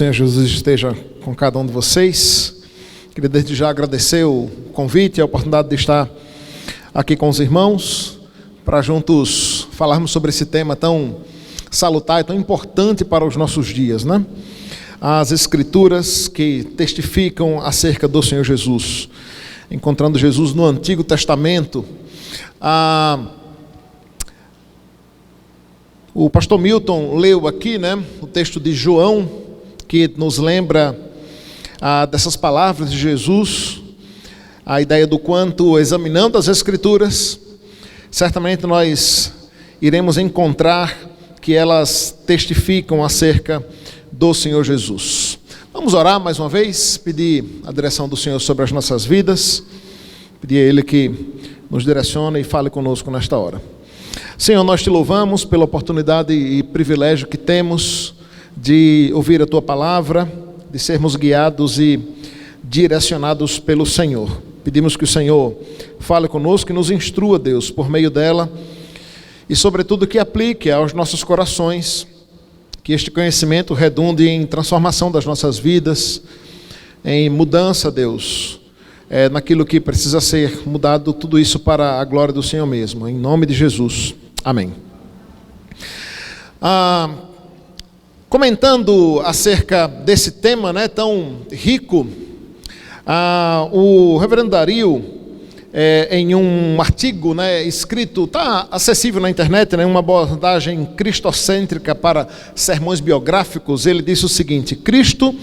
Senhor Jesus esteja com cada um de vocês. Queria desde já agradecer o convite e a oportunidade de estar aqui com os irmãos, para juntos falarmos sobre esse tema tão salutar e tão importante para os nossos dias, né? As Escrituras que testificam acerca do Senhor Jesus. Encontrando Jesus no Antigo Testamento. O pastor Milton leu aqui, né, o texto de João, que nos lembra dessas palavras de Jesus, a ideia do quanto, examinando as Escrituras, certamente nós iremos encontrar que elas testificam acerca do Senhor Jesus. Vamos orar mais uma vez, pedir a direção do Senhor sobre as nossas vidas, pedir a Ele que nos direcione e fale conosco nesta hora. Senhor, nós te louvamos pela oportunidade e privilégio que temos de ouvir a Tua Palavra, de sermos guiados e direcionados pelo Senhor. Pedimos que o Senhor fale conosco e nos instrua, Deus, por meio dela, e sobretudo que aplique aos nossos corações, que este conhecimento redunde em transformação das nossas vidas, em mudança, Deus, naquilo que precisa ser mudado, tudo isso para a glória do Senhor mesmo, em nome de Jesus. Amém. Comentando acerca desse tema, né, tão rico, o reverendo Dario, em um artigo, né, escrito, está acessível na internet, né, uma abordagem cristocêntrica para sermões biográficos, ele disse o seguinte: Cristo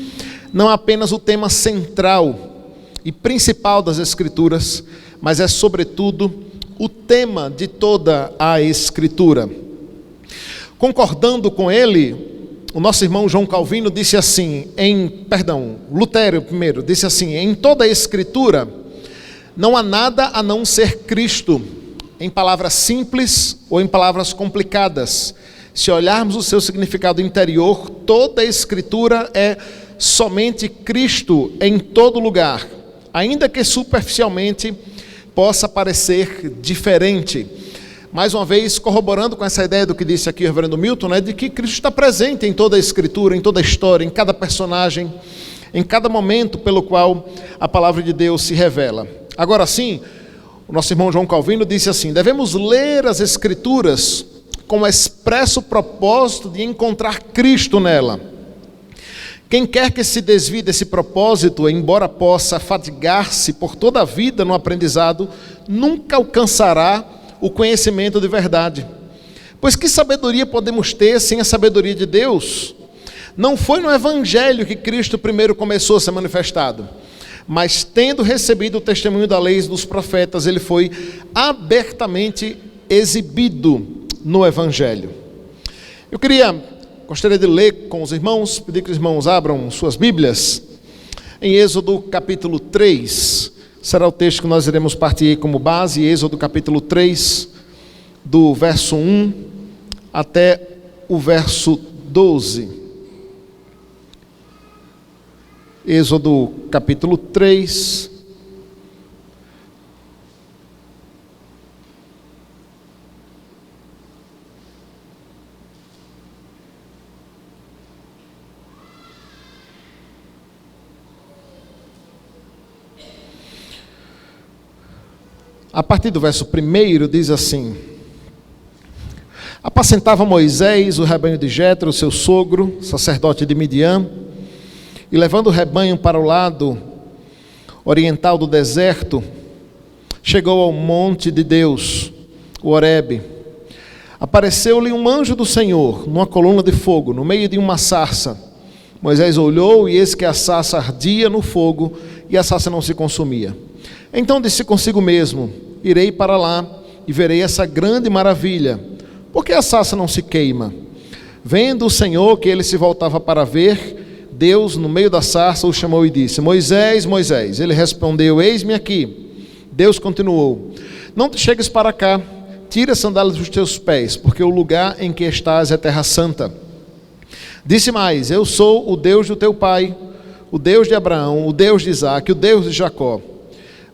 não é apenas o tema central e principal das Escrituras, mas é sobretudo o tema de toda a Escritura. Concordando com ele, o nosso irmão João Calvino disse assim, Lutero primeiro, disse assim: em toda a Escritura não há nada a não ser Cristo, em palavras simples ou em palavras complicadas. Se olharmos o seu significado interior, toda a Escritura é somente Cristo em todo lugar, ainda que superficialmente possa parecer diferente. Mais uma vez, corroborando com essa ideia do que disse aqui o reverendo Milton, né, de que Cristo está presente em toda a Escritura, em toda a história, em cada personagem, em cada momento pelo qual a palavra de Deus se revela. Agora sim, o nosso irmão João Calvino disse assim: devemos ler as Escrituras com o expresso propósito de encontrar Cristo nela. Quem quer que se desvie desse propósito, embora possa fatigar-se por toda a vida no aprendizado, nunca alcançará o conhecimento de verdade. Pois que sabedoria podemos ter sem a sabedoria de Deus? Não foi no Evangelho que Cristo primeiro começou a ser manifestado, mas tendo recebido o testemunho da lei e dos profetas, ele foi abertamente exibido no Evangelho. Gostaria de ler com os irmãos, pedir que os irmãos abram suas Bíblias, em Êxodo capítulo 3, será o texto que nós iremos partir como base, Êxodo capítulo 3, do verso 1 até o verso 12. Êxodo capítulo 3, a partir do verso 1 diz assim: apacentava Moisés o rebanho de Jetro, seu sogro, sacerdote de Midian, e levando o rebanho para o lado oriental do deserto, chegou ao monte de Deus, o Horebe. Apareceu-lhe um anjo do Senhor, numa coluna de fogo, no meio de uma sarça. Moisés olhou, e eis que a sarça ardia no fogo, e a sarça não se consumia. Então disse consigo mesmo: irei para lá e verei essa grande maravilha, porque a sarça não se queima. Vendo o Senhor que ele se voltava para ver, Deus no meio da sarça o chamou e disse: Moisés, Moisés. Ele respondeu: eis-me aqui. Deus continuou: não te chegues para cá, tira as sandálias dos teus pés, porque o lugar em que estás é terra santa. Disse mais: eu sou o Deus do teu pai, o Deus de Abraão, o Deus de Isaque, o Deus de Jacó.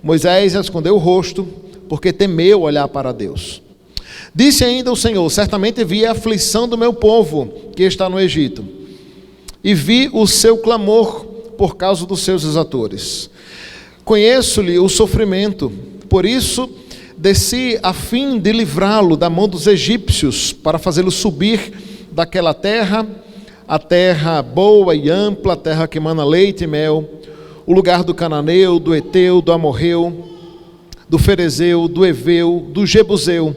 Moisés escondeu o rosto, porque temeu olhar para Deus. Disse ainda o Senhor: certamente vi a aflição do meu povo que está no Egito, e vi o seu clamor por causa dos seus exatores. Conheço-lhe o sofrimento, por isso desci a fim de livrá-lo da mão dos egípcios, para fazê-lo subir daquela terra, a terra boa e ampla, a terra que emana leite e mel, o lugar do cananeu, do eteu, do amorreu, do ferezeu, do eveu, do jebuseu,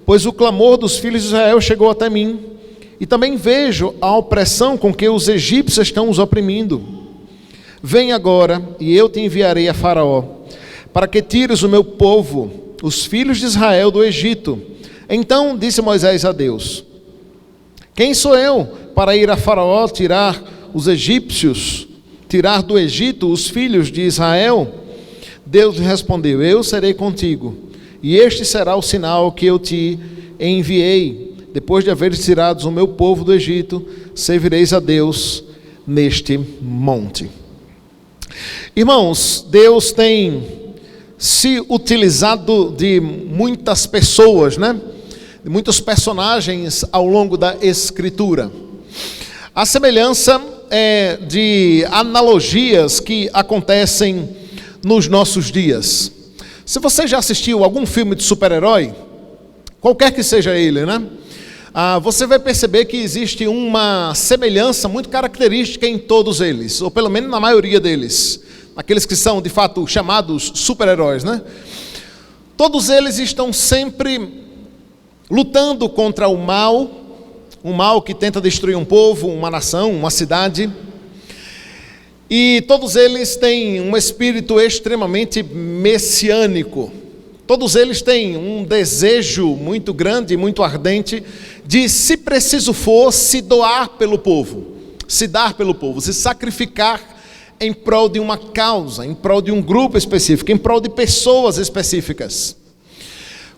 pois o clamor dos filhos de Israel chegou até mim, e também vejo a opressão com que os egípcios estão os oprimindo. Vem agora, e eu te enviarei a Faraó, para que tires o meu povo, os filhos de Israel, do Egito. Então disse Moisés a Deus: quem sou eu para ir a Faraó tirar os egípcios, tirar do Egito os filhos de Israel? Deus respondeu: eu serei contigo, e este será o sinal que eu te enviei. Depois de haveres tirado o meu povo do Egito, servireis a Deus neste monte. Irmãos, Deus tem se utilizado de muitas pessoas, de muitos personagens ao longo da Escritura. A semelhança é de analogias que acontecem nos nossos dias. Se você já assistiu algum filme de super-herói, qualquer que seja ele, você vai perceber que existe uma semelhança muito característica em todos eles, ou pelo menos na maioria deles, aqueles que são de fato chamados super-heróis, Todos eles estão sempre lutando contra o mal que tenta destruir um povo, uma nação, uma cidade. E todos eles têm um espírito extremamente messiânico. Todos eles têm um desejo muito grande, muito ardente, de, se preciso for, se doar pelo povo, se dar pelo povo, se sacrificar em prol de uma causa, em prol de um grupo específico, em prol de pessoas específicas.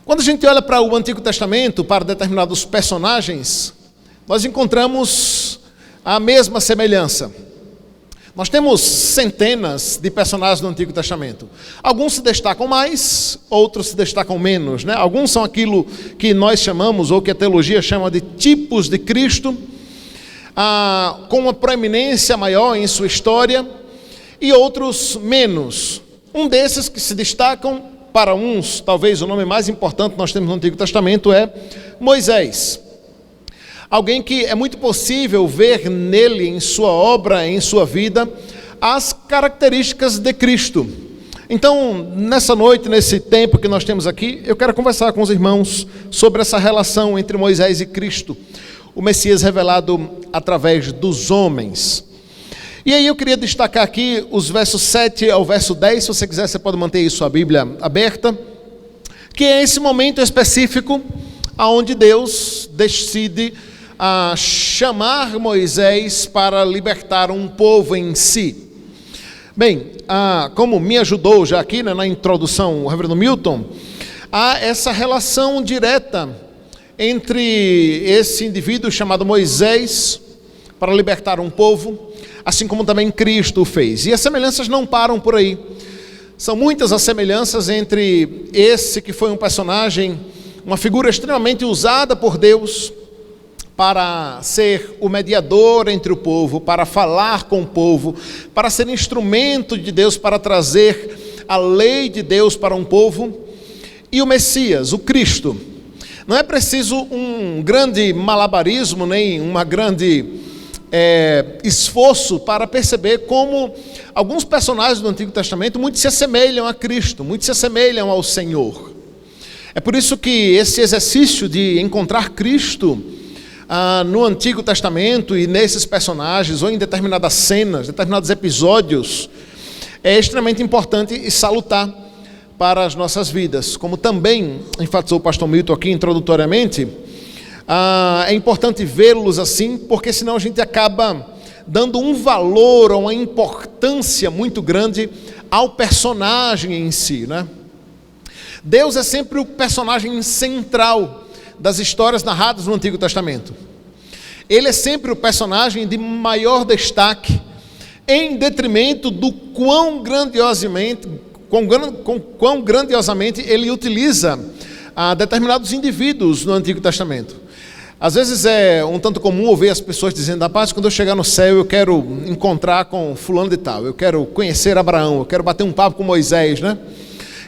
Quando a gente olha para o Antigo Testamento, para determinados personagens, nós encontramos a mesma semelhança. Nós temos centenas de personagens no Antigo Testamento. Alguns se destacam mais, outros se destacam menos, Alguns são aquilo que nós chamamos, ou que a teologia chama de tipos de Cristo, com uma proeminência maior em sua história, e outros menos. Um desses que se destacam, para uns, talvez o nome mais importante que nós temos no Antigo Testamento é Moisés. Alguém que é muito possível ver nele, em sua obra, em sua vida, as características de Cristo. Então, nessa noite, nesse tempo que nós temos aqui, eu quero conversar com os irmãos sobre essa relação entre Moisés e Cristo, o Messias revelado através dos homens. E aí eu queria destacar aqui os versos 7 ao verso 10, se você quiser você pode manter aí sua Bíblia aberta, que é esse momento específico onde Deus decide chamar Moisés para libertar um povo em si. Bem, como me ajudou já aqui na introdução o reverendo Milton, há essa relação direta entre esse indivíduo chamado Moisés para libertar um povo, assim como também Cristo o fez. E as semelhanças não param por aí. São muitas as semelhanças entre esse que foi um personagem, uma figura extremamente usada por Deus para ser o mediador entre o povo, para falar com o povo, para ser instrumento de Deus, para trazer a lei de Deus para um povo, e o Messias, o Cristo. Não é preciso um grande malabarismo, nem uma grande esforço para perceber como alguns personagens do Antigo Testamento muito se assemelham a Cristo, muito se assemelham ao Senhor. É por isso que esse exercício de encontrar Cristo no Antigo Testamento e nesses personagens, ou em determinadas cenas, determinados episódios, é extremamente importante e salutar para as nossas vidas. Como também enfatizou o pastor Milton aqui introdutoriamente, é importante vê-los assim, porque senão a gente acaba dando um valor ou uma importância muito grande ao personagem em si, Deus é sempre o personagem central das histórias narradas no Antigo Testamento. Ele é sempre o personagem de maior destaque, em detrimento do quão grandiosamente ele utiliza determinados indivíduos no Antigo Testamento. Às vezes é um tanto comum ouvir as pessoas dizendo: rapaz, quando eu chegar no céu eu quero encontrar com fulano de tal, eu quero conhecer Abraão, eu quero bater um papo com Moisés, né?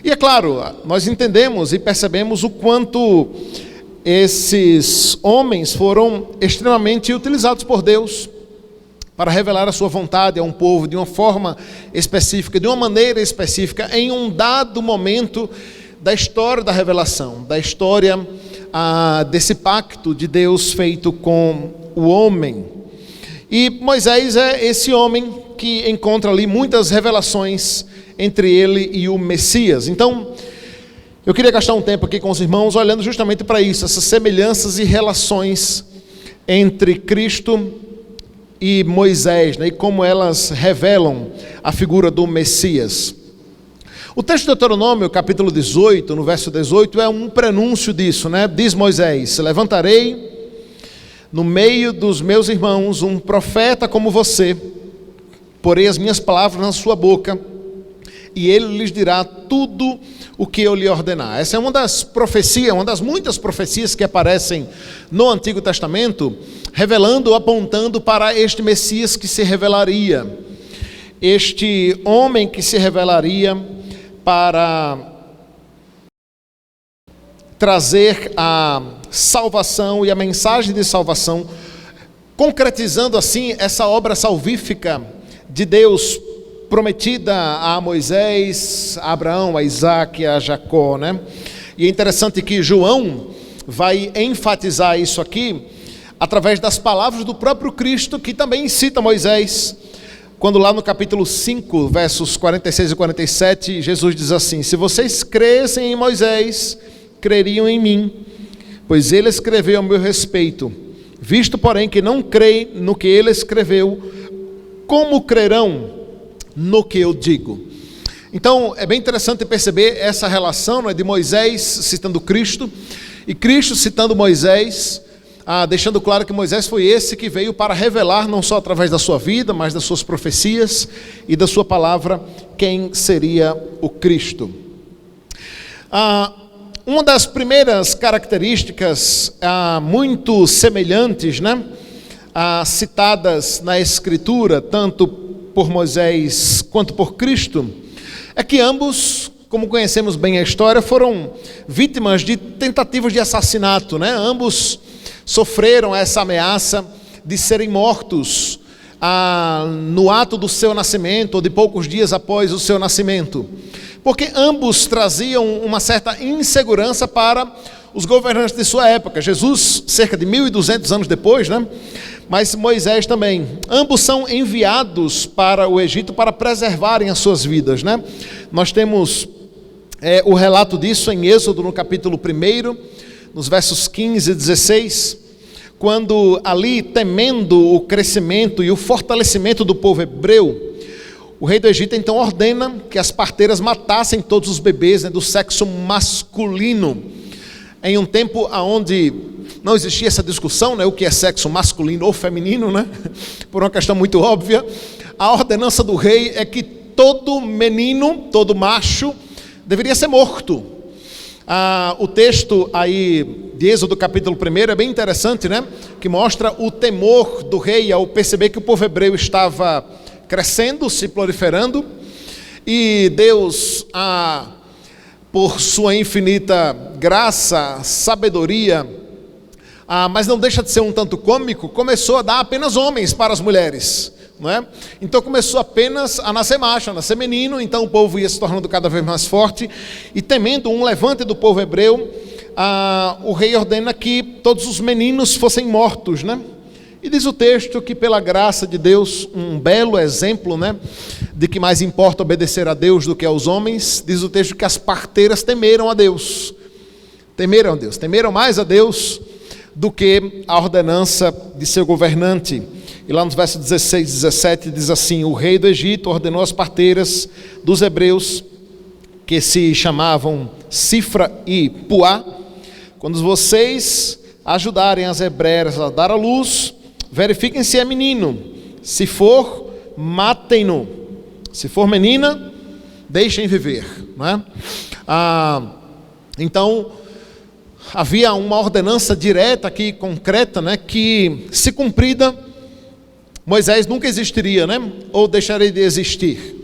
E é claro, nós entendemos e percebemos o quanto esses homens foram extremamente utilizados por Deus para revelar a sua vontade a um povo de uma forma específica, de uma maneira específica, em um dado momento da história da revelação, da história desse pacto de Deus feito com o homem. E Moisés é esse homem que encontra ali muitas revelações entre ele e o Messias. Então, eu queria gastar um tempo aqui com os irmãos olhando justamente para isso, essas semelhanças e relações entre Cristo e Moisés, né, e como elas revelam a figura do Messias. O texto de Deuteronômio, capítulo 18, no verso 18, é um prenúncio disso, né? Diz Moisés: levantarei no meio dos meus irmãos um profeta como você, porei as minhas palavras na sua boca, e ele lhes dirá tudo o que eu lhe ordenar. Essa é uma das profecias, uma das muitas profecias que aparecem no Antigo Testamento, revelando, apontando para este Messias que se revelaria, este homem que se revelaria para trazer a salvação e a mensagem de salvação, concretizando assim essa obra salvífica de Deus prometida a Moisés, a Abraão, a Isaac, a Jacó, né? E é interessante que João vai enfatizar isso aqui através das palavras do próprio Cristo, que também cita Moisés, quando lá no capítulo 5, versos 46 e 47, Jesus diz assim: se vocês crescem em Moisés, creriam em mim, pois ele escreveu a meu respeito. Visto, porém, que não creem no que ele escreveu, como crerão no que eu digo? Então, é bem interessante perceber essa relação, né, de Moisés citando Cristo, e Cristo citando Moisés, deixando claro que Moisés foi esse que veio para revelar, não só através da sua vida, mas das suas profecias e da sua palavra, quem seria o Cristo. Uma das primeiras características muito semelhantes, né, citadas na Escritura, tanto por Moisés quanto por Cristo, é que ambos, como conhecemos bem a história, foram vítimas de tentativas de assassinato, né? Ambos sofreram essa ameaça de serem mortos no ato do seu nascimento, ou de poucos dias após o seu nascimento, porque ambos traziam uma certa insegurança para os governantes de sua época. Jesus, cerca de 1.200 anos depois, né? Mas Moisés também. Ambos são enviados para o Egito para preservarem as suas vidas, né? Nós temos o relato disso em Êxodo, no capítulo 1, nos versos 15 e 16, quando ali, temendo o crescimento e o fortalecimento do povo hebreu, o rei do Egito então ordena que as parteiras matassem todos os bebês, né, do sexo masculino, em um tempo onde não existia essa discussão, né, o que é sexo masculino ou feminino, né, por uma questão muito óbvia. A ordenança do rei é que todo menino, todo macho, deveria ser morto. O texto aí de Êxodo capítulo 1 é bem interessante, né, que mostra o temor do rei ao perceber que o povo hebreu estava crescendo, se proliferando, e Deus, por sua infinita graça, sabedoria, mas não deixa de ser um tanto cômico, começou a dar apenas homens para as mulheres, não é? Então começou apenas a nascer macho, a nascer menino. Então o povo ia se tornando cada vez mais forte, e temendo um levante do povo hebreu, o rei ordena que todos os meninos fossem mortos, né? E diz o texto que, pela graça de Deus, um belo exemplo, né, de que mais importa obedecer a Deus do que aos homens, diz o texto que as parteiras temeram a Deus, temeram mais a Deus do que a ordenança de seu governante. E lá nos versos 16 e 17 diz assim: o rei do Egito ordenou às parteiras dos hebreus, que se chamavam Cifra e Puá: quando vocês ajudarem as hebreias a dar à luz, verifiquem se é menino. Se for, matem-no. Se for menina, deixem viver, não é? Então, havia uma ordenança direta aqui, concreta, né, que, se cumprida, Moisés nunca existiria, né, ou deixaria de existir.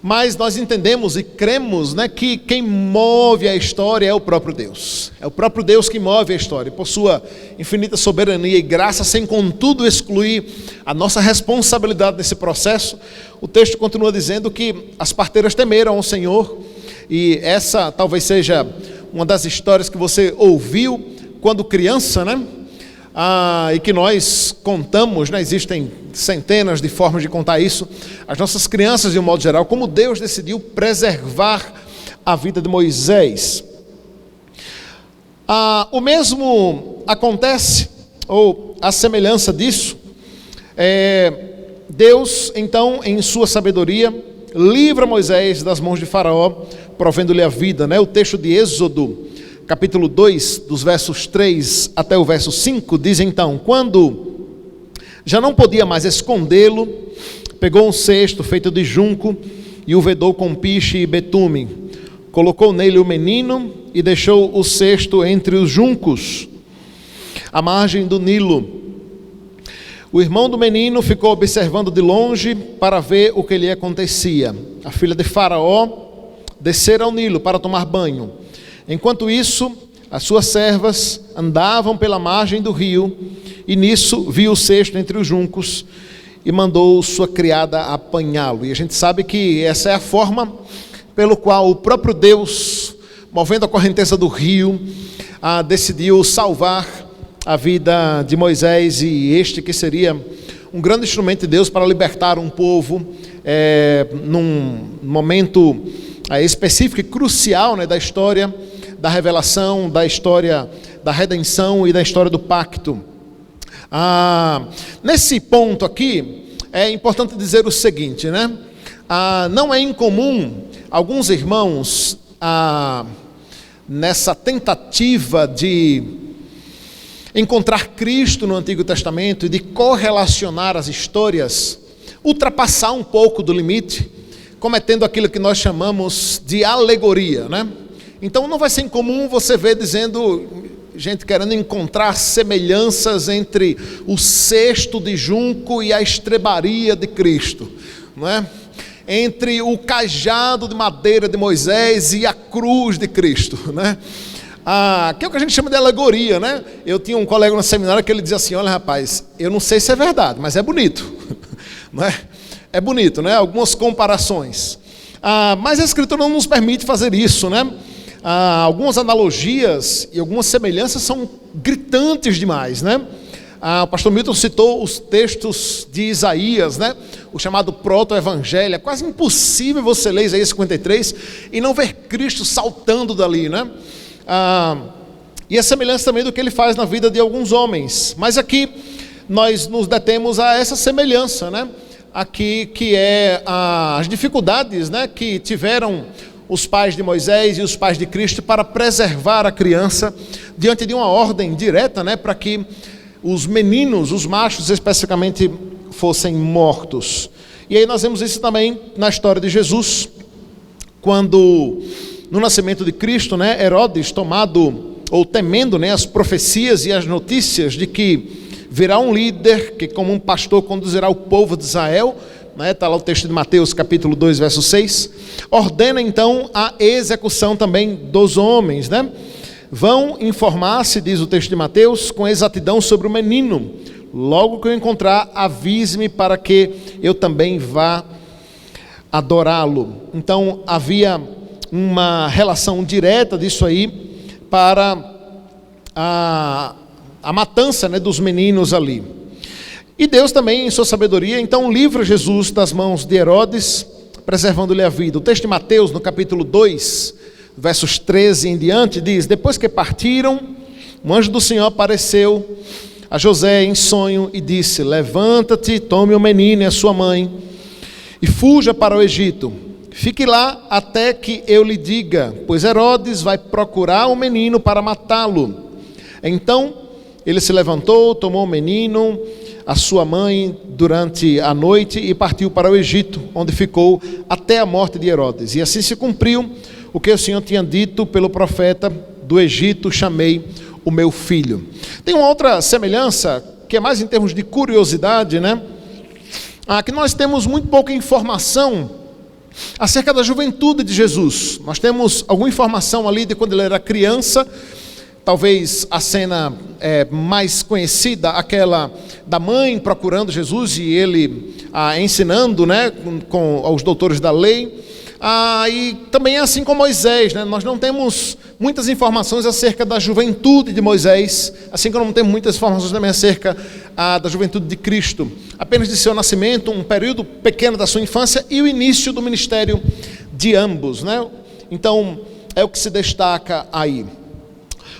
Mas nós entendemos e cremos, né, que quem move a história é o próprio Deus. É o próprio Deus que move a história. Por sua infinita soberania e graça, sem contudo excluir a nossa responsabilidade nesse processo, o texto continua dizendo que as parteiras temeram ao Senhor. E essa talvez seja uma das histórias que você ouviu quando criança, né? E que nós contamos, né? Existem centenas de formas de contar isso. As nossas crianças, de um modo geral, como Deus decidiu preservar a vida de Moisés. O mesmo acontece, ou a semelhança disso, Deus, então, em sua sabedoria, livra Moisés das mãos de Faraó, provendo-lhe a vida, né? O texto de Êxodo, capítulo 2, dos versos 3 até o verso 5, diz então: quando já não podia mais escondê-lo, pegou um cesto feito de junco e o vedou com piche e betume, colocou nele o menino e deixou o cesto entre os juncos, à margem do Nilo. O irmão do menino ficou observando de longe para ver o que lhe acontecia. A filha de Faraó descera ao Nilo para tomar banho. Enquanto isso, as suas servas andavam pela margem do rio, e nisso viu o cesto entre os juncos e mandou sua criada apanhá-lo. E a gente sabe que essa é a forma pelo qual o próprio Deus, movendo a correnteza do rio, decidiu salvar a vida de Moisés, e este que seria um grande instrumento de Deus para libertar um povo num momento específico e crucial, né, da história da revelação, da história da redenção e da história do pacto. Nesse ponto aqui, é importante dizer o seguinte, né? Não é incomum alguns irmãos, nessa tentativa de encontrar Cristo no Antigo Testamento e de correlacionar as histórias, ultrapassar um pouco do limite, cometendo aquilo que nós chamamos de alegoria, né? Então não vai ser incomum você ver dizendo, gente querendo encontrar semelhanças entre o cesto de junco e a estrebaria de Cristo, não é? Entre o cajado de madeira de Moisés e a cruz de Cristo, né? Que é o que a gente chama de alegoria, né? Eu tinha um colega no seminário que ele dizia assim: olha, rapaz, eu não sei se é verdade, mas é bonito, não é? É bonito, né? Algumas comparações. Mas a Escritura não nos permite fazer isso, né? Algumas analogias e algumas semelhanças são gritantes demais, né? O pastor Milton citou os textos de Isaías, né? O chamado proto-evangelho. É quase impossível você ler Isaías 53 e não ver Cristo saltando dali, né? E a semelhança também do que ele faz na vida de alguns homens. Mas aqui nós nos detemos a essa semelhança, né? Aqui que é as dificuldades, né, que tiveram os pais de Moisés e os pais de Cristo para preservar a criança diante de uma ordem direta, né, para que os meninos, os machos especificamente, fossem mortos. E aí nós vemos isso também na história de Jesus, quando no nascimento de Cristo, né, Herodes, tomado ou temendo, né, as profecias e as notícias de que virá um líder que como um pastor conduzirá o povo de Israel, né, está lá o texto de Mateus capítulo 2, verso 6, ordena então a execução também dos homens, né? Vão informar-se, diz o texto de Mateus, com exatidão sobre o menino. Logo que eu encontrar, avise-me para que eu também vá adorá-lo. Então havia uma relação direta disso aí para a matança, né, dos meninos ali. E Deus também, em sua sabedoria, então livra Jesus das mãos de Herodes, preservando-lhe a vida. O texto de Mateus, no capítulo 2, versos 13 em diante, diz: depois que partiram, um anjo do Senhor apareceu a José em sonho e disse: levanta-te, tome o menino e a sua mãe e fuja para o Egito. Fique lá até que eu lhe diga, pois Herodes vai procurar o menino para matá-lo. Então ele se levantou, tomou o menino, a sua mãe, durante a noite e partiu para o Egito, onde ficou até a morte de Herodes. E assim se cumpriu o que o Senhor tinha dito pelo profeta: do Egito chamei o meu filho. Tem uma outra semelhança, que é mais em termos de curiosidade, né? Que nós temos muito pouca informação acerca da juventude de Jesus. Nós temos alguma informação ali de quando ele era criança. Talvez a cena mais conhecida, aquela da mãe procurando Jesus e ele ensinando, né, com os doutores da lei. E também é assim com Moisés, né? Nós não temos muitas informações acerca da juventude de Moisés, assim como não temos muitas informações também acerca da juventude de Cristo. Apenas de seu nascimento, um período pequeno da sua infância e o início do ministério de ambos, né? Então, é o que se destaca aí.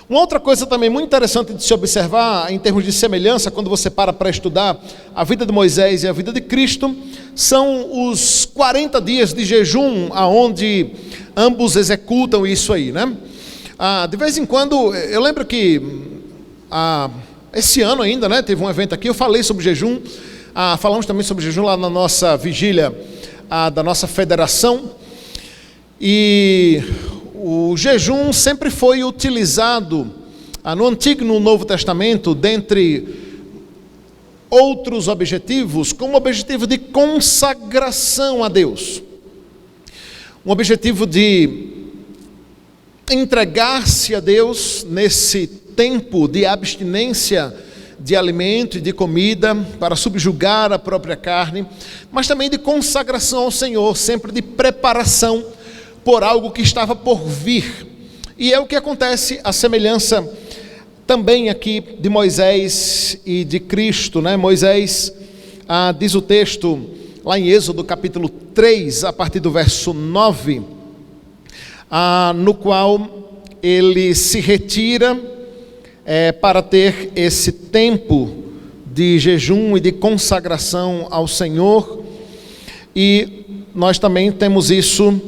Uma outra coisa também muito interessante de se observar em termos de semelhança, quando você para estudar a vida de Moisés e a vida de Cristo, são os 40 dias de jejum, aonde ambos executam isso aí, né? De vez em quando, eu lembro que esse ano ainda, né, teve um evento aqui, eu falei sobre jejum, falamos também sobre jejum lá na nossa vigília da nossa federação, e o jejum sempre foi utilizado no Antigo e no Novo Testamento, dentre outros objetivos, como objetivo de consagração a Deus. Um objetivo de entregar-se a Deus nesse tempo de abstinência de alimento e de comida, para subjugar a própria carne, mas também de consagração ao Senhor, sempre de preparação por algo que estava por vir. E é o que acontece, a semelhança também aqui de Moisés e de Cristo, né? Moisés, diz o texto lá em Êxodo capítulo 3, a partir do verso 9, no qual ele se retira para ter esse tempo de jejum e de consagração ao Senhor. E nós também temos isso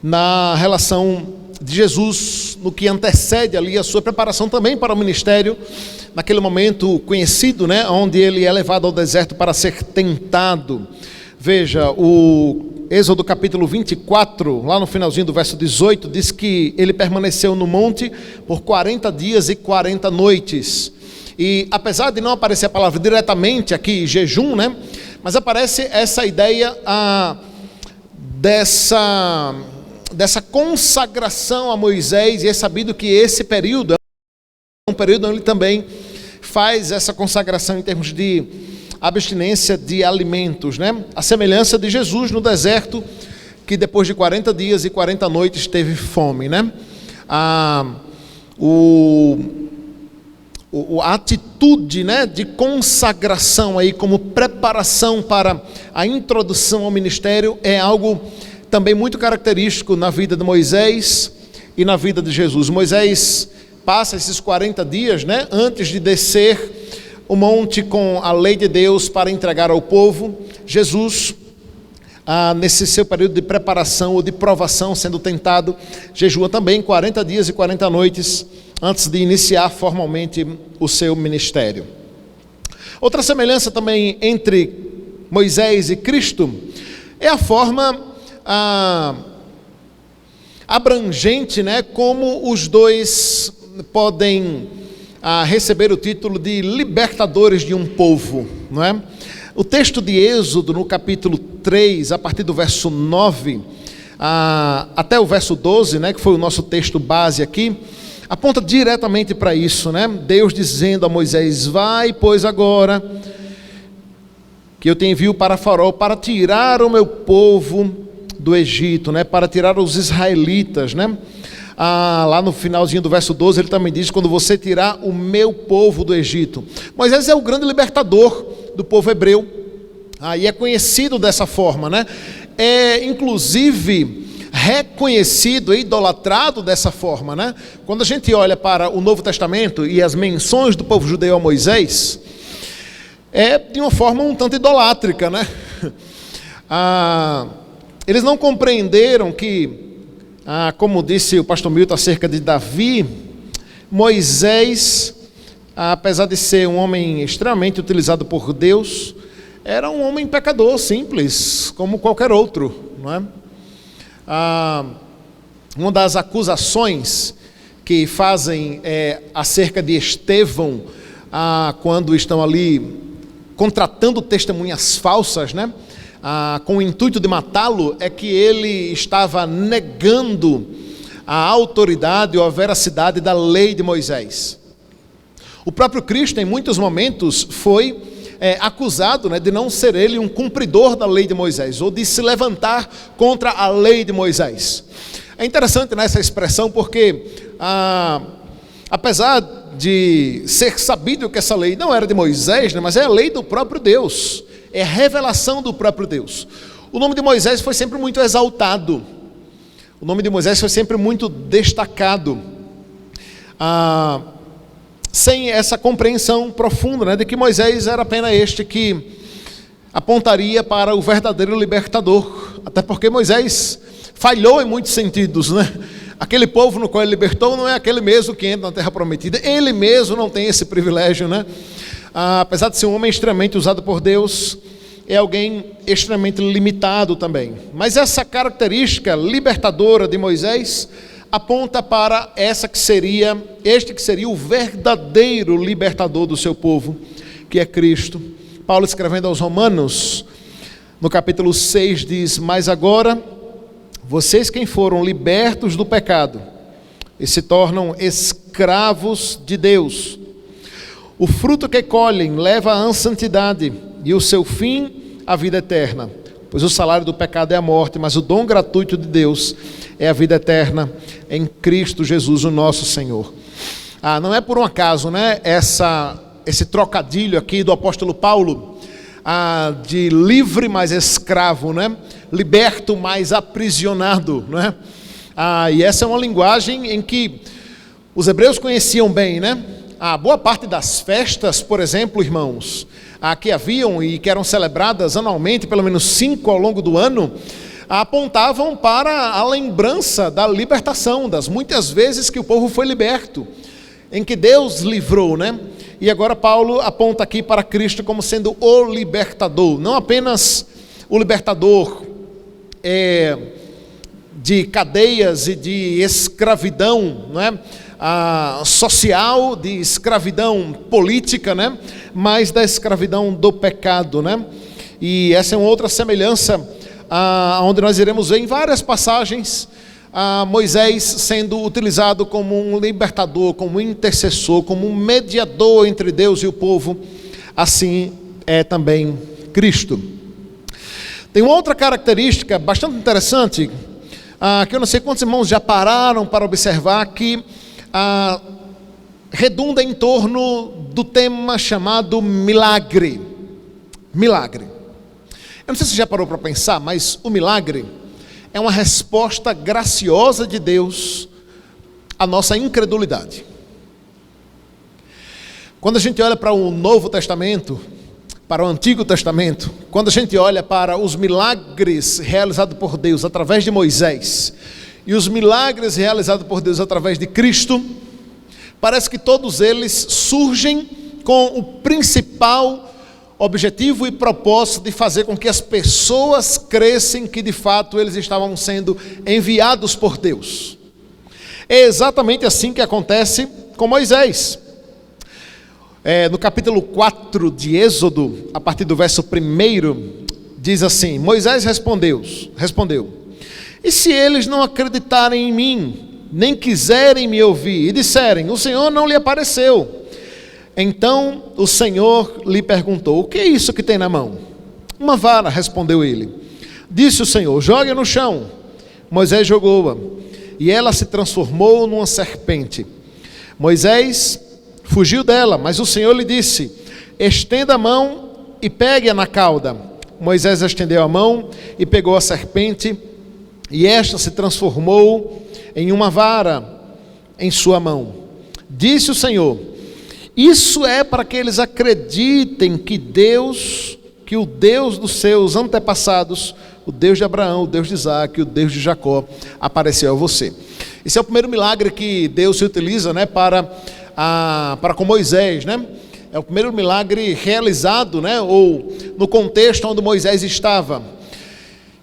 na relação de Jesus, no que antecede ali a sua preparação também para o ministério, naquele momento conhecido, né, onde ele é levado ao deserto para ser tentado. Veja, o Êxodo capítulo 24, lá no finalzinho do verso 18, diz que ele permaneceu no monte por 40 dias e 40 noites. E apesar de não aparecer a palavra diretamente aqui, jejum, né? Mas aparece essa ideia dessa consagração a Moisés, e é sabido que esse período é um período onde ele também faz essa consagração em termos de abstinência de alimentos, né? A semelhança de Jesus no deserto, que depois de 40 dias e 40 noites teve fome, né? A atitude, né, de consagração aí como preparação para a introdução ao ministério é algo também muito característico na vida de Moisés e na vida de Jesus. Moisés passa esses 40 dias, né, antes de descer o monte com a lei de Deus para entregar ao povo. Jesus, nesse seu período de preparação ou de provação, sendo tentado, jejua também 40 dias e 40 noites antes de iniciar formalmente o seu ministério. Outra semelhança também entre Moisés e Cristo é a forma abrangente, né, como os dois podem receber o título de libertadores de um povo, não é? O texto de Êxodo, no capítulo 3, a partir do verso 9 até o verso 12, né, que foi o nosso texto base aqui, aponta diretamente para isso, né? Deus dizendo a Moisés: vai, pois agora que eu te envio para Faraó para tirar o meu povo do Egito, né? Para tirar os israelitas, né? Lá no finalzinho do verso 12 ele também diz: quando você tirar o meu povo do Egito. Moisés é o grande libertador do povo hebreu, e é conhecido dessa forma, né? É inclusive reconhecido e idolatrado dessa forma, né? Quando a gente olha para o Novo Testamento e as menções do povo judeu a Moisés, é de uma forma um tanto idolátrica, né? Eles não compreenderam que, como disse o pastor Milton acerca de Davi, Moisés, apesar de ser um homem extremamente utilizado por Deus, era um homem pecador, simples, como qualquer outro, não é? Uma das acusações que fazem acerca de Estevão, quando estão ali contratando testemunhas falsas, né? Com o intuito de matá-lo, é que ele estava negando a autoridade ou a veracidade da lei de Moisés. O próprio Cristo, em muitos momentos, foi acusado, né, de não ser ele um cumpridor da lei de Moisés, ou de se levantar contra a lei de Moisés. É interessante nessa expressão porque, apesar de ser sabido que essa lei não era de Moisés, né, mas é a lei do próprio Deus, é a revelação do próprio Deus. O nome de Moisés foi sempre muito exaltado, o nome de Moisés foi sempre muito destacado, sem essa compreensão profunda, né, de que Moisés era apenas este que apontaria para o verdadeiro libertador, até porque Moisés falhou em muitos sentidos, né? Aquele povo no qual ele libertou não é aquele mesmo que entra na terra prometida, ele mesmo não tem esse privilégio, né? Apesar de ser um homem extremamente usado por Deus, é alguém extremamente limitado também. Mas essa característica libertadora de Moisés aponta para este que seria o verdadeiro libertador do seu povo, que é Cristo. Paulo, escrevendo aos Romanos, no capítulo 6, diz: mas agora, vocês quem foram libertos do pecado e se tornam escravos de Deus, o fruto que colhem leva à santidade e o seu fim à vida eterna. Pois o salário do pecado é a morte, mas o dom gratuito de Deus é a vida eterna em Cristo Jesus, o nosso Senhor. Não é por um acaso, né, esse trocadilho aqui do apóstolo Paulo, de livre mais escravo, né? Liberto mais aprisionado, né? E essa é uma linguagem em que os hebreus conheciam bem, né? A boa parte das festas, por exemplo, irmãos, que haviam e que eram celebradas anualmente, pelo menos 5 ao longo do ano, apontavam para a lembrança da libertação, das muitas vezes que o povo foi liberto, em que Deus livrou, né? E agora Paulo aponta aqui para Cristo como sendo o libertador, não apenas o libertador de cadeias e de escravidão, não é? Social, de escravidão política, né? Mas da escravidão do pecado, né? E essa é uma outra semelhança, onde nós iremos ver em várias passagens Moisés sendo utilizado como um libertador, como um intercessor, como um mediador entre Deus e o povo. Assim é também Cristo. Tem uma outra característica bastante interessante, que eu não sei quantos irmãos já pararam para observar, que redunda em torno do tema chamado milagre. Milagre. Eu não sei se você já parou para pensar, mas o milagre é uma resposta graciosa de Deus à nossa incredulidade. Quando a gente olha para o Novo Testamento, para o Antigo Testamento, quando a gente olha para os milagres realizados por Deus através de Moisés e os milagres realizados por Deus através de Cristo, parece que todos eles surgem com o principal objetivo e propósito de fazer com que as pessoas crescem que de fato eles estavam sendo enviados por Deus. É exatamente assim que acontece com Moisés. No capítulo 4 de Êxodo, a partir do verso 1, diz assim: Moisés respondeu: e se eles não acreditarem em mim, nem quiserem me ouvir, e disserem, o Senhor não lhe apareceu? Então o Senhor lhe perguntou: o que é isso que tem na mão? Uma vara, respondeu ele. Disse o Senhor: jogue no chão. Moisés jogou-a, e ela se transformou numa serpente. Moisés fugiu dela, mas o Senhor lhe disse: estenda a mão e pegue-a na cauda. Moisés estendeu a mão e pegou a serpente, e esta se transformou em uma vara em sua mão. Disse o Senhor: isso é para que eles acreditem que o Deus dos seus antepassados, o Deus de Abraão, o Deus de Isaac, o Deus de Jacó, apareceu a você. Esse é o primeiro milagre que Deus se utiliza, né, para com Moisés, né? É o primeiro milagre realizado, né? Ou no contexto onde Moisés estava.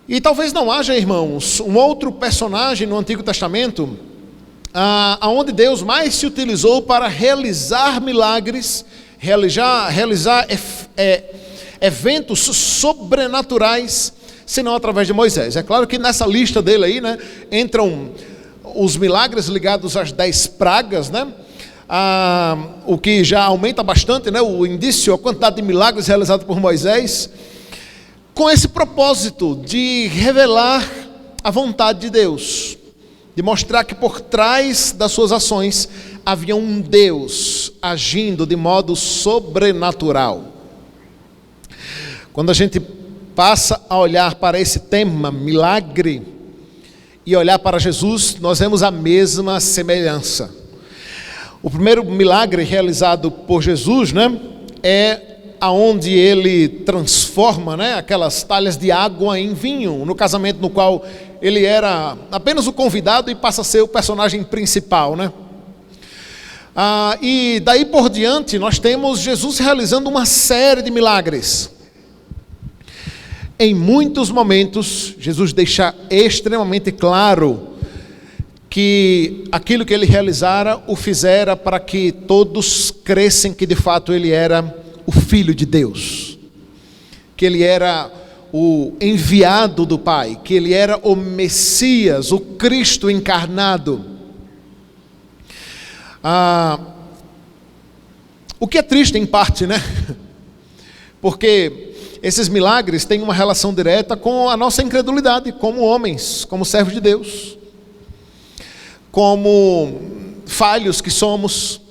E talvez não haja, irmãos, um outro personagem no Antigo Testamento aonde Deus mais se utilizou para realizar milagres, realizar eventos sobrenaturais, senão através de Moisés. É claro que nessa lista dele aí, né, entram os milagres ligados às 10 pragas, né? O que já aumenta bastante, né, o indício, a quantidade de milagres realizados por Moisés, com esse propósito de revelar a vontade de Deus, de mostrar que por trás das suas ações havia um Deus agindo de modo sobrenatural. Quando a gente passa a olhar para esse tema, milagre, e olhar para Jesus, nós vemos a mesma semelhança. O primeiro milagre realizado por Jesus, né, é aonde ele transforma, né, aquelas talhas de água em vinho, no casamento no qual ele era apenas o convidado e passa a ser o personagem principal, né? E daí por diante nós temos Jesus realizando uma série de milagres. Em muitos momentos, Jesus deixa extremamente claro que aquilo que ele realizara, o fizera para que todos crescem que de fato ele era o Filho de Deus, que ele era o enviado do Pai, que ele era o Messias, o Cristo encarnado. O que é triste em parte, né? Porque esses milagres têm uma relação direta com a nossa incredulidade, como homens, como servos de Deus, como falhos que somos.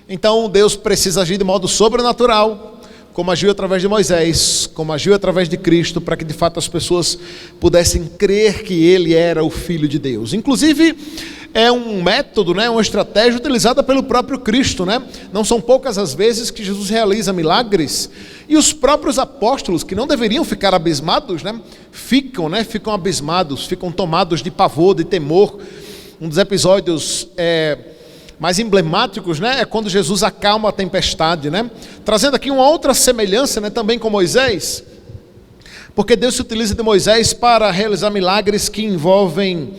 Então Deus precisa agir de modo sobrenatural, como agiu através de Moisés, como agiu através de Cristo, para que de fato as pessoas pudessem crer que Ele era o Filho de Deus. Inclusive, é um método, né, uma estratégia utilizada pelo próprio Cristo, né? Não são poucas as vezes que Jesus realiza milagres, e os próprios apóstolos, que não deveriam ficar abismados, né, ficam abismados, ficam tomados de pavor, de temor. Um dos episódios mais emblemáticos, né, é quando Jesus acalma a tempestade, né? Trazendo aqui uma outra semelhança, né, também com Moisés, porque Deus se utiliza de Moisés para realizar milagres que envolvem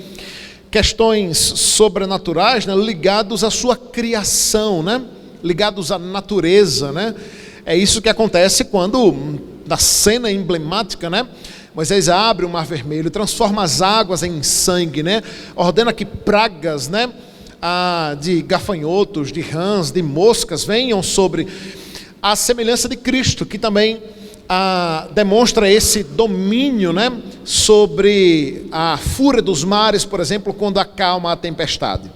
questões sobrenaturais, né, ligados à sua criação, né, ligados à natureza, né? É isso que acontece quando, na cena emblemática, né, Moisés abre o mar vermelho, transforma as águas em sangue, né, ordena que pragas, né, de gafanhotos, de rãs, de moscas venham sobre a semelhança de Cristo, que também demonstra esse domínio, né, sobre a fúria dos mares, por exemplo, quando acalma a tempestade.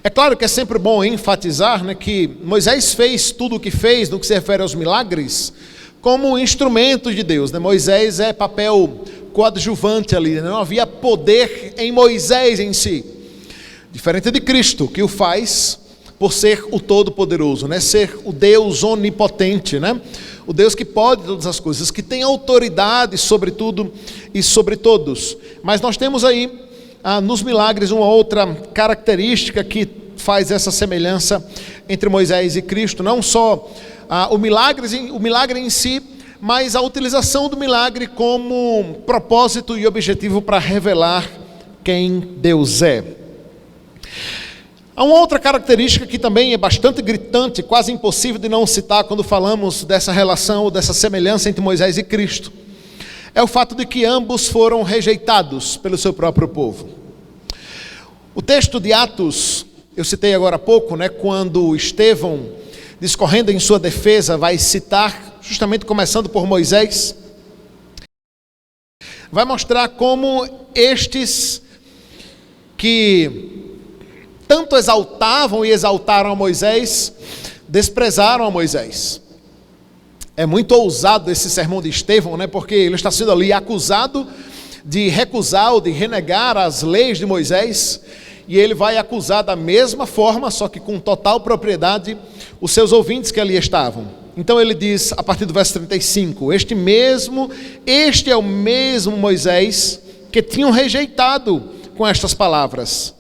É claro que é sempre bom enfatizar, né, que Moisés fez tudo o que fez no que se refere aos milagres como instrumento de Deus, né? Moisés é papel coadjuvante ali, né? Não havia poder em Moisés em si, diferente de Cristo, que o faz por ser o Todo-Poderoso, né? Ser o Deus onipotente, né? O Deus que pode todas as coisas, que tem autoridade sobre tudo e sobre todos. Mas nós temos aí nos milagres uma outra característica que faz essa semelhança entre Moisés e Cristo, não só o milagre em si, mas a utilização do milagre como propósito e objetivo para revelar quem Deus é. Há uma outra característica que também é bastante gritante, quase impossível de não citar quando falamos dessa relação ou dessa semelhança entre Moisés e Cristo. É o fato de que ambos foram rejeitados pelo seu próprio povo. O texto de Atos, eu citei agora há pouco, né, quando Estevão, discorrendo em sua defesa, vai citar, justamente começando por Moisés, vai mostrar como estes que tanto exaltavam e exaltaram a Moisés, desprezaram a Moisés. É muito ousado esse sermão de Estevão, né? Porque ele está sendo ali acusado de recusar ou de renegar as leis de Moisés, e ele vai acusar da mesma forma, só que com total propriedade, os seus ouvintes que ali estavam. Então ele diz, a partir do verso 35, este é o mesmo Moisés que tinham rejeitado com estas palavras.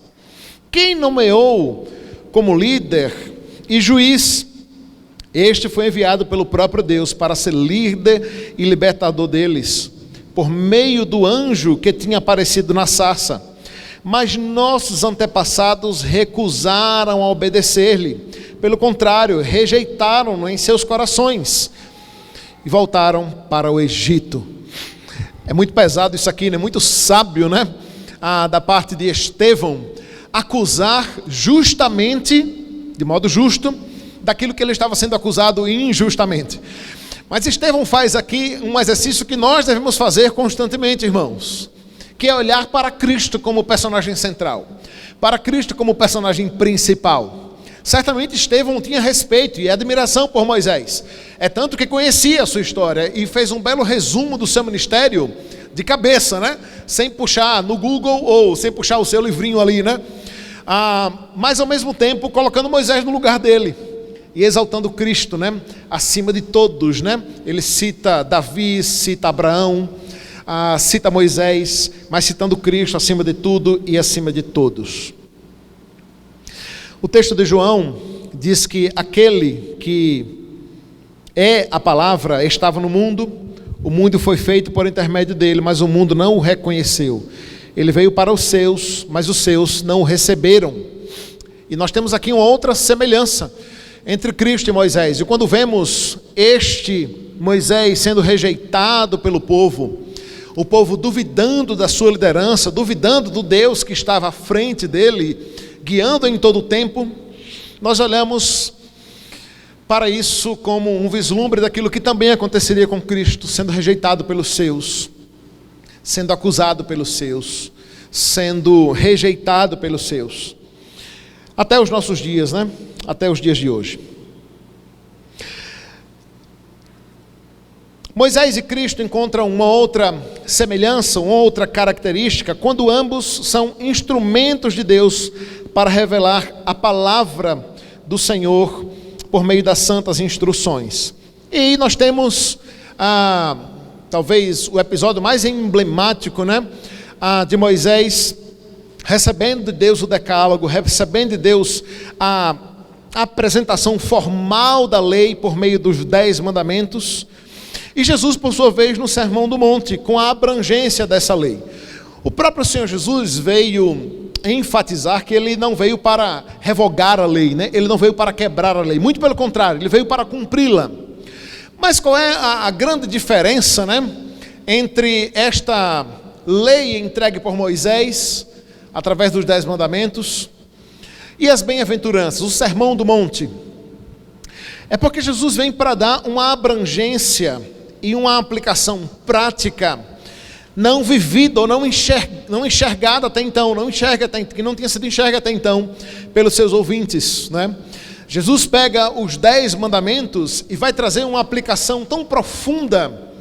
Quem nomeou como líder e juiz Este foi enviado pelo próprio Deus para ser líder e libertador deles, por meio do anjo que tinha aparecido na sarça. Mas nossos antepassados recusaram a obedecer-lhe. Pelo contrário, rejeitaram-no em seus corações e voltaram para o Egito. É muito pesado isso aqui, né? Muito sábio, né? Da parte de Estevão, acusar justamente, de modo justo, daquilo que ele estava sendo acusado injustamente. Mas Estevão faz aqui um exercício que nós devemos fazer constantemente, irmãos, que é olhar para Cristo como personagem central, para Cristo como personagem principal. Certamente Estevão tinha respeito e admiração por Moisés, é tanto que conhecia a sua história e fez um belo resumo do seu ministério de cabeça, né? Sem puxar no Google ou sem puxar o seu livrinho ali, né? Mas ao mesmo tempo colocando Moisés no lugar dele e exaltando Cristo, né? Acima de todos, né? Ele cita Davi, cita Abraão, cita Moisés, mas citando Cristo acima de tudo e acima de todos. O texto de João diz que aquele que é a palavra estava no mundo, o mundo foi feito por intermédio dele, mas o mundo não o reconheceu. Ele veio para os seus, mas os seus não o receberam. E nós temos aqui uma outra semelhança entre Cristo e Moisés. E quando vemos este Moisés sendo rejeitado pelo povo, o povo duvidando da sua liderança, duvidando do Deus que estava à frente dele, guiando em todo o tempo, nós olhamos para isso como um vislumbre daquilo que também aconteceria com Cristo, sendo rejeitado pelos seus, sendo acusado pelos seus, sendo rejeitado pelos seus, até os nossos dias, né? Até os dias de hoje. Moisés e Cristo encontram uma outra semelhança, uma outra característica, quando ambos são instrumentos de Deus para revelar a palavra do Senhor por meio das santas instruções. E aí nós temos, talvez, o episódio mais emblemático, né? De Moisés recebendo de Deus o decálogo, recebendo de Deus a apresentação formal da lei por meio dos 10 mandamentos. E Jesus, por sua vez, no Sermão do Monte, com a abrangência dessa lei. O próprio Senhor Jesus veio enfatizar que ele não veio para revogar a lei, né? Ele não veio para quebrar a lei, muito pelo contrário, ele veio para cumpri-la. Mas qual é a grande diferença, né, entre esta lei entregue por Moisés, através dos 10 mandamentos, e as bem-aventuranças, o Sermão do Monte? É porque Jesus vem para dar uma abrangência e uma aplicação prática, não vivida ou não enxergada até então, que não tinha sido enxerga até então pelos seus ouvintes, né? Jesus pega os 10 mandamentos e vai trazer uma aplicação tão profunda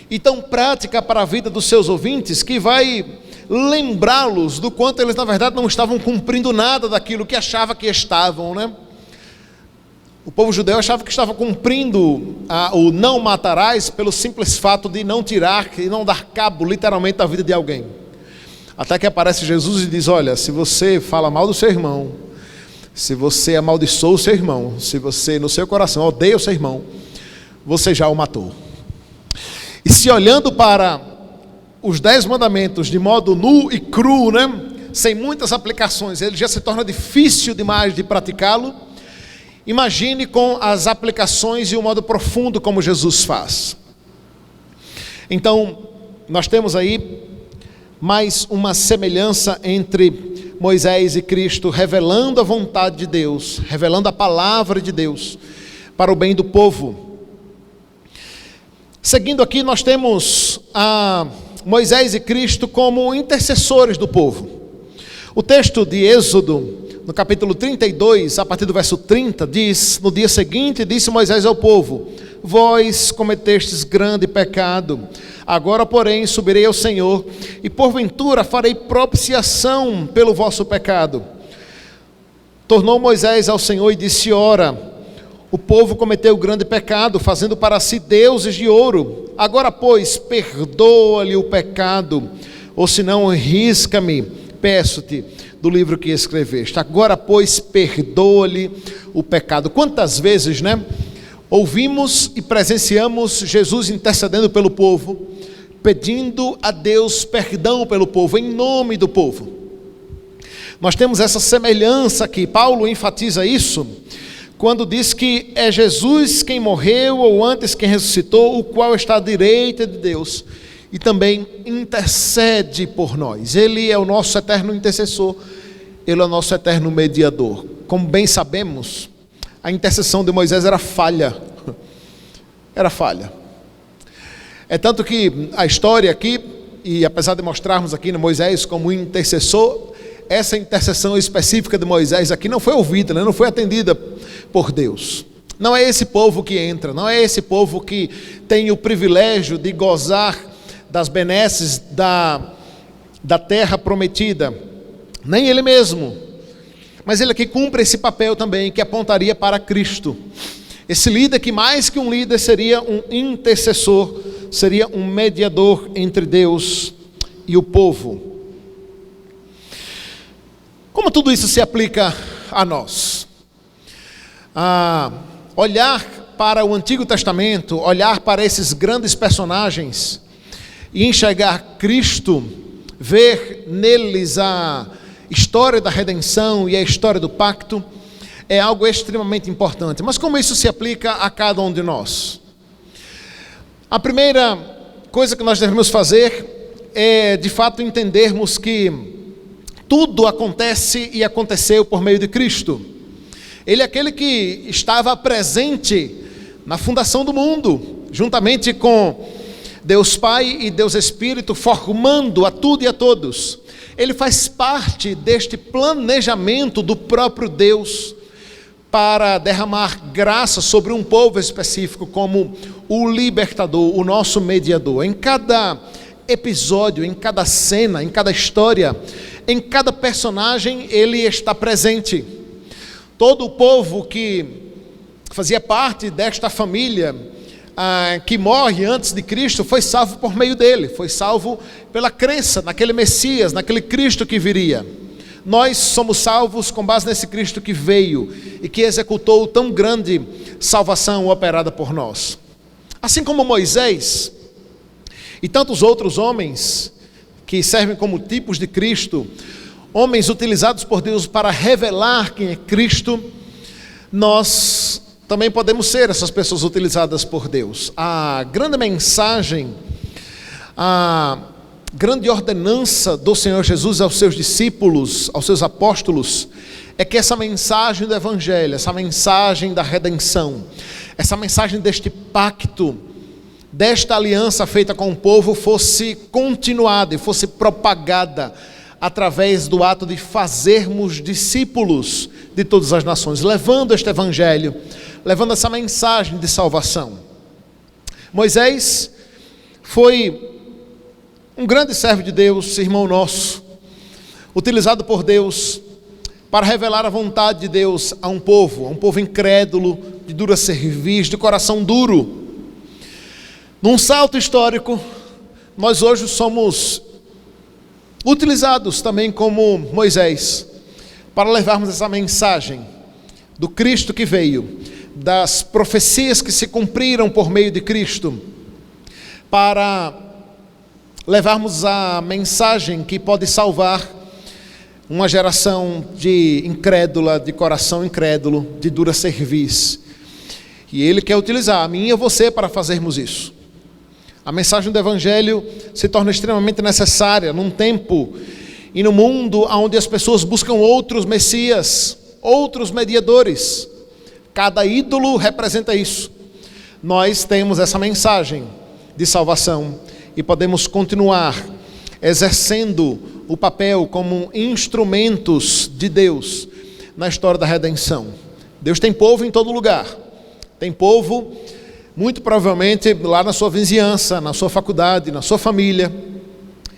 e tão prática para a vida dos seus ouvintes, que vai lembrá-los do quanto eles na verdade não estavam cumprindo nada daquilo que achava que estavam, né? O povo judeu achava que estava cumprindo o não matarás pelo simples fato de não tirar e não dar cabo literalmente da vida de alguém. Até que aparece Jesus e diz: olha, se você fala mal do seu irmão, se você amaldiçoa o seu irmão, se você no seu coração odeia o seu irmão, você já o matou. E se olhando para os 10 mandamentos de modo nu e cru, né, sem muitas aplicações, ele já se torna difícil demais de praticá-lo. Imagine com as aplicações e o modo profundo como Jesus faz. Então, nós temos aí mais uma semelhança entre Moisés e Cristo, revelando a vontade de Deus, revelando a palavra de Deus para o bem do povo. Seguindo aqui, nós temos Moisés e Cristo como intercessores do povo. O texto de Êxodo, no capítulo 32, a partir do verso 30, diz: no dia seguinte disse Moisés ao povo: vós cometestes grande pecado, agora porém subirei ao Senhor, e porventura farei propiciação pelo vosso pecado. Tornou Moisés ao Senhor e disse: ora, o povo cometeu grande pecado, fazendo para si deuses de ouro. Agora pois, perdoa-lhe o pecado, ou senão risca-me, peço-te, do livro que escreveste. Agora pois, perdoa-lhe o pecado. Quantas vezes, né, Ouvimos e presenciamos Jesus intercedendo pelo povo, pedindo a Deus perdão pelo povo, em nome do povo. Nós temos essa semelhança aqui. Paulo enfatiza isso quando diz que é Jesus quem morreu, ou antes quem ressuscitou, o qual está à direita de Deus e também intercede por nós. Ele é o nosso eterno intercessor, ele é o nosso eterno mediador. Como bem sabemos, a intercessão de Moisés era falha. Era falha. É tanto que a história aqui, e apesar de mostrarmos aqui no Moisés como intercessor, essa intercessão específica de Moisés aqui não foi ouvida, não foi atendida por Deus. Não é esse povo que entra, não é esse povo que tem o privilégio de gozar das benesses da terra prometida. Nem ele mesmo. Mas ele aqui cumpre esse papel também, que apontaria para Cristo. Esse líder que mais que um líder seria um intercessor, seria um mediador entre Deus e o povo. Como tudo isso se aplica a nós? Olhar para o Antigo Testamento, olhar para esses grandes personagens e enxergar Cristo, ver neles a história da redenção e a história do pacto, é algo extremamente importante. Mas como isso se aplica a cada um de nós? A primeira coisa que nós devemos fazer é, de fato, entendermos que tudo acontece e aconteceu por meio de Cristo. Ele é aquele que estava presente na fundação do mundo, juntamente com Deus Pai e Deus Espírito, formando a tudo e a todos. Ele faz parte deste planejamento do próprio Deus para derramar graça sobre um povo específico como o libertador, o nosso mediador. Em cada episódio, em cada cena, em cada história, em cada personagem, ele está presente. Todo o povo que fazia parte desta família, que morre antes de Cristo, foi salvo por meio dele, foi salvo pela crença naquele Messias, naquele Cristo que viria. Nós somos salvos com base nesse Cristo que veio e que executou tão grande salvação operada por nós. Assim como Moisés e tantos outros homens que servem como tipos de Cristo, homens utilizados por Deus para revelar quem é Cristo, nós também podemos ser essas pessoas utilizadas por Deus. A grande mensagem, a grande ordenança do Senhor Jesus aos seus discípulos, aos seus apóstolos, é que essa mensagem do Evangelho, essa mensagem da redenção, essa mensagem deste pacto, desta aliança feita com o povo, fosse continuada e fosse propagada através do ato de fazermos discípulos de todas as nações, levando este Evangelho, levando essa mensagem de salvação. Moisés foi um grande servo de Deus, irmão nosso, utilizado por Deus para revelar a vontade de Deus a um povo incrédulo, de dura cerviz, de coração duro. Num salto histórico, nós hoje somos utilizados também como Moisés, para levarmos essa mensagem do Cristo que veio, das profecias que se cumpriram por meio de Cristo, para levarmos a mensagem que pode salvar uma geração de incrédula, de coração incrédulo, de dura cerviz. E Ele quer utilizar a mim e a você para fazermos isso. A mensagem do Evangelho se torna extremamente necessária num tempo e no mundo onde as pessoas buscam outros messias, outros mediadores. Cada ídolo representa isso. Nós temos essa mensagem de salvação e podemos continuar exercendo o papel como instrumentos de Deus na história da redenção. Deus tem povo em todo lugar. Tem povo, muito provavelmente, lá na sua vizinhança, na sua faculdade, na sua família.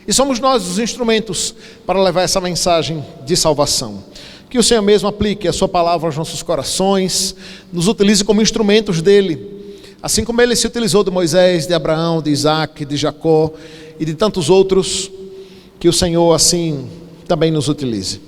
E somos nós os instrumentos para levar essa mensagem de salvação. Que o Senhor mesmo aplique a sua palavra aos nossos corações, nos utilize como instrumentos dele, assim como ele se utilizou de Moisés, de Abraão, de Isaac, de Jacó e de tantos outros, que o Senhor assim também nos utilize.